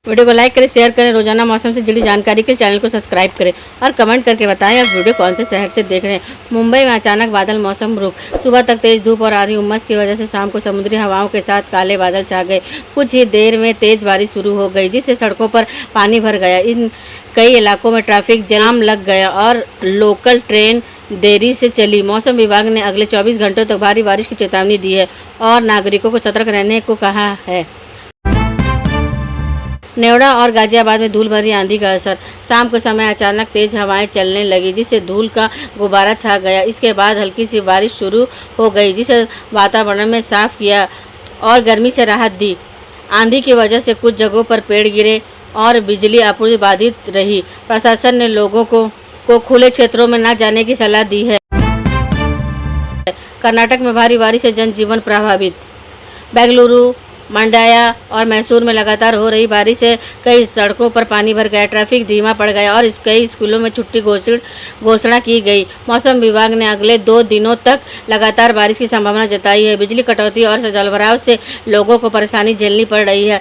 Video को like करें, share करें। रोजाना मौसम से जुड़ी जानकारी के चैनल को सब्सक्राइब करें और कमेंट करके बताएं आप वीडियो कौन से शहर से देख रहे हैं। मुंबई में अचानक बादल मौसम रुक। सुबह तक तेज धूप और आधी उमस की वजह से शाम को समुद्री हवाओं के साथ काले बादल छा गए। कुछ ही देर में तेज बारिश शुरू हो गई, जिससे सड़कों पर पानी भर गया। इन कई इलाकों में ट्रैफिक जाम लग गया और लोकल ट्रेन देरी से चली। मौसम विभाग ने अगले 24 घंटों तक भारी बारिश की चेतावनी दी है और नागरिकों को सतर्क रहने को कहा है। नेवड़ा और गाजियाबाद में धूल भरी आंधी का असर। शाम के समय अचानक तेज हवाएं चलने लगी, जिससे धूल का गुब्बारा छा गया। इसके बाद हल्की सी बारिश शुरू हो गई, जिससे वातावरण में साफ किया और गर्मी से राहत दी। आंधी की वजह से कुछ जगहों पर पेड़ गिरे और बिजली आपूर्ति बाधित रही। प्रशासन ने लोगों को खुले क्षेत्रों में न जाने की सलाह दी है। कर्नाटक में भारी बारिश से जनजीवन प्रभावित। बेंगलुरु, मंड्या और मैसूर में लगातार हो रही बारिश से कई सड़कों पर पानी भर गया, ट्रैफिक धीमा पड़ गया और कई स्कूलों में छुट्टी घोषणा की गई। मौसम विभाग ने अगले 2 दिनों तक लगातार बारिश की संभावना जताई है। बिजली कटौती और जलभराव से लोगों को परेशानी झेलनी पड़ रही है।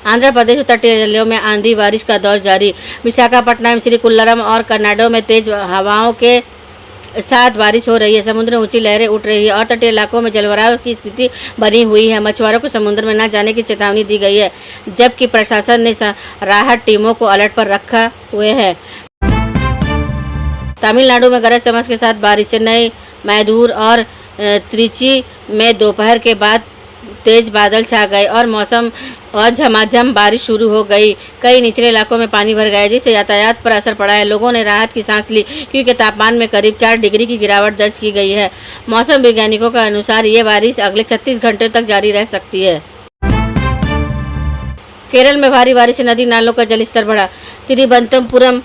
आंध्र प्रदेश और तटीय जिलों में आंधी बारिश का दौर जारी। विशाखापट्टनम, श्रीकुल्लम और कर्नाटक में तेज हवाओं के साथ बारिश हो रही है। समुद्र में ऊंची लहरें उठ रही है और तटीय इलाकों में जलभराव की स्थिति बनी हुई है। मछुआरों को समुद्र में न जाने की चेतावनी दी गई है, जबकि प्रशासन ने राहत टीमों को अलर्ट पर रखा हुए है। तमिलनाडु में गरज चमक के साथ बारिश। चेन्नई, मैदूर और त्रिची में दोपहर के बाद तेज बादल छा गए और मौसम और झमाझम बारिश शुरू हो गई। कई निचले इलाकों में पानी भर गया, जिससे यातायात पर असर पड़ा है। लोगों ने राहत की सांस ली, क्योंकि तापमान में करीब 4 डिग्री की गिरावट दर्ज की गई है। मौसम वैज्ञानिकों के अनुसार ये बारिश अगले 36 घंटे तक जारी रह सकती है। केरल में भारी बारिश से नदी नालों का जलस्तर बढ़ा। तिरुवनंतपुरम,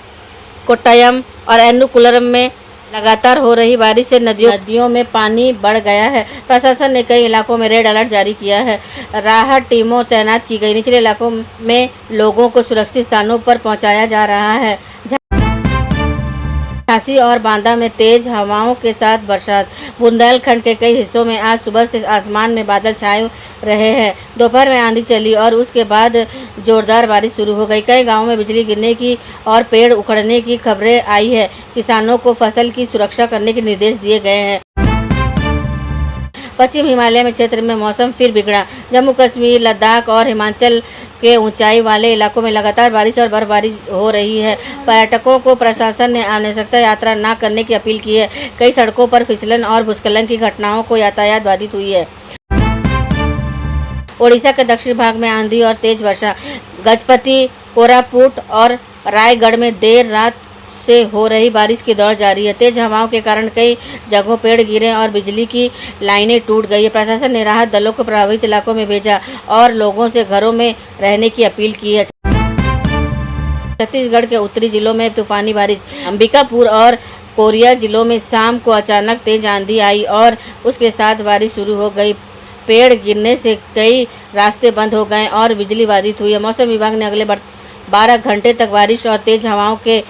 कोट्टायम और एर्नाकुलम में लगातार हो रही बारिश से नदियों में पानी बढ़ गया है। प्रशासन ने कई इलाकों में रेड अलर्ट जारी किया है। राहत टीमों तैनात की गई। निचले इलाकों में लोगों को सुरक्षित स्थानों पर पहुंचाया जा रहा है। झांसी और बांदा में तेज हवाओं के साथ बरसात। बुंदेलखंड के कई हिस्सों में आज सुबह से आसमान में बादल छाए रहे हैं। दोपहर में आंधी चली और उसके बाद जोरदार बारिश शुरू हो गई। कई गांवों में बिजली गिरने की और पेड़ उखड़ने की खबरें आई है। किसानों को फसल की सुरक्षा करने के निर्देश दिए गए हैं। पश्चिम हिमालय में क्षेत्र में मौसम फिर बिगड़ा। जम्मू कश्मीर, लद्दाख और हिमाचल के ऊंचाई वाले इलाकों में लगातार बारिश और बर्फबारी हो रही है। पर्यटकों को प्रशासन ने अनावश्यक यात्रा न करने की अपील की है। कई सड़कों पर फिसलन और भूस्खलन की घटनाओं को यातायात बाधित हुई है। ओडिशा के दक्षिण भाग में आंधी और तेज वर्षा। गजपति, कोरापुट और रायगढ़ में देर रात से हो रही बारिश की दौर जारी है। तेज हवाओं के कारण कई जगहों पेड़ गिरे और बिजली की लाइनें टूट गई है। प्रशासन ने राहत दलों को प्रभावित इलाकों में भेजा और लोगों से घरों में रहने की अपील की है। छत्तीसगढ़ के उत्तरी जिलों में तूफानी बारिश। अंबिकापुर और कोरिया जिलों में शाम को अचानक तेज आंधी आई और उसके साथ बारिश शुरू हो गई। पेड़ गिरने से कई रास्ते बंद हो गए और बिजली बाधित हुई है। मौसम विभाग ने अगले 12 घंटे तक बारिश और तेज हवाओं के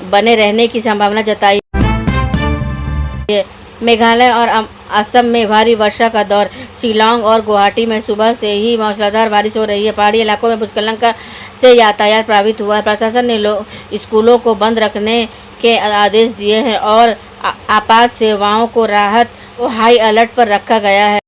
बने रहने की संभावना जताई है। मेघालय और असम में भारी वर्षा का दौर। शिलांग और गुवाहाटी में सुबह से ही मूसलाधार बारिश हो रही है। पहाड़ी इलाकों में भूस्खलन से यातायात प्रभावित हुआ है। प्रशासन ने स्कूलों को बंद रखने के आदेश दिए हैं और आपात सेवाओं को राहत को हाई अलर्ट पर रखा गया है।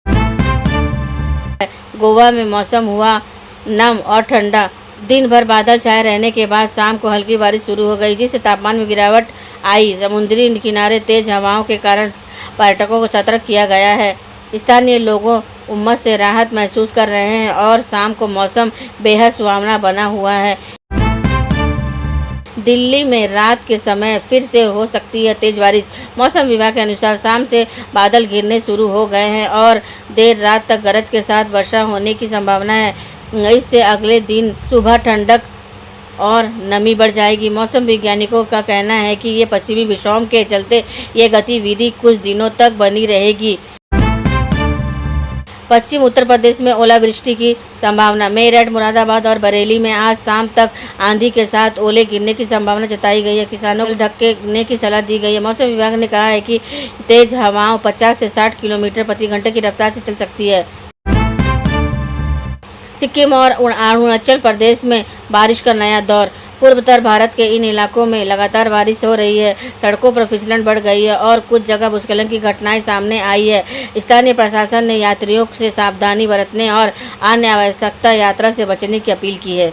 गोवा में मौसम हुआ नम और ठंडा। दिन भर बादल छाए रहने के बाद शाम को हल्की बारिश शुरू हो गई, जिससे तापमान में गिरावट आई। समुद्री किनारे तेज हवाओं के कारण पर्यटकों को सतर्क किया गया है। स्थानीय लोगों उमस से राहत महसूस कर रहे हैं और शाम को मौसम बेहद सुहावना बना हुआ है। दिल्ली में रात के समय फिर से हो सकती है तेज बारिश। मौसम विभाग के अनुसार शाम से बादल घिरने शुरू हो गए हैं और देर रात तक गरज के साथ वर्षा होने की संभावना है। इससे अगले दिन सुबह ठंडक और नमी बढ़ जाएगी। मौसम वैज्ञानिकों का कहना है कि ये पश्चिमी विक्षोभ के चलते ये गतिविधि कुछ दिनों तक बनी रहेगी। पश्चिम उत्तर प्रदेश में ओलावृष्टि की संभावना। मेरठ, मुरादाबाद और बरेली में आज शाम तक आंधी के साथ ओले गिरने की संभावना जताई गई है। किसानों को ढकने की सलाह दी गई है। मौसम विभाग ने कहा है कि तेज हवाओं 50 से 60 किलोमीटर प्रति घंटे की रफ्तार से चल सकती है। सिक्किम और अरुणाचल प्रदेश में बारिश का नया दौर। पूर्वोत्तर भारत के इन इलाकों में लगातार बारिश हो रही है। सड़कों पर फिसलन बढ़ गई है और कुछ जगह भूस्खलन की घटनाएं सामने आई है। स्थानीय प्रशासन ने यात्रियों से सावधानी बरतने और अन्य आवश्यकता यात्रा से बचने की अपील की है।